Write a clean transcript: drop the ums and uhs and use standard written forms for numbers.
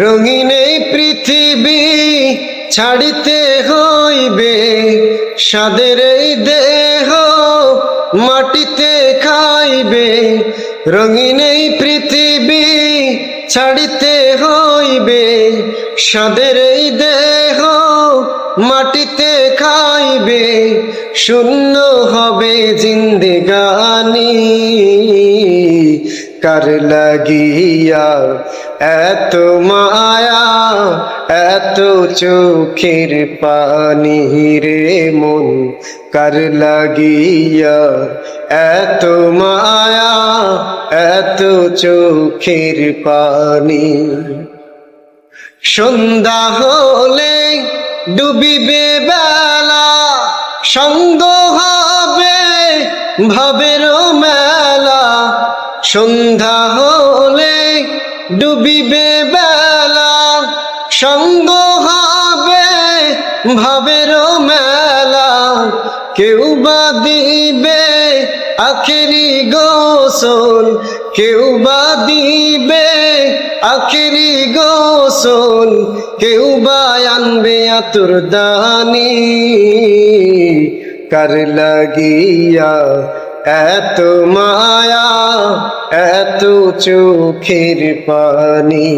রঙিন এই পৃথিবী ছাড়িতে হইবে, সাদের এই দেহ মাটিতে খাইবে। রঙিন এই পৃথিবী ছাড়িতে হইবে, সাদের এই দেহ মাটিতে খাইবে। শূন্য হবে জিন্দেগানি, কার লাগিয়া এত মায়া, এত চোখের পানি রে মন। কার লাগিয়া এত মায়া, এত চোখের পানি। সন্ধ্যা হলে ডুবিবে বেলা, সঙ্গ হবে ভাবের মেলা। সন্ধ্যা হলে ডুবিবে বেলা, সঙ্গ হবে ভাবের মেলা। কেউ বা দিবে আখেরি গোসল, কেউ বা দিবে আখেরি গোসল। কেউ বা আনবে আতর দানি, কার লাগিয়া এত মায়া, এত চোখের পানি।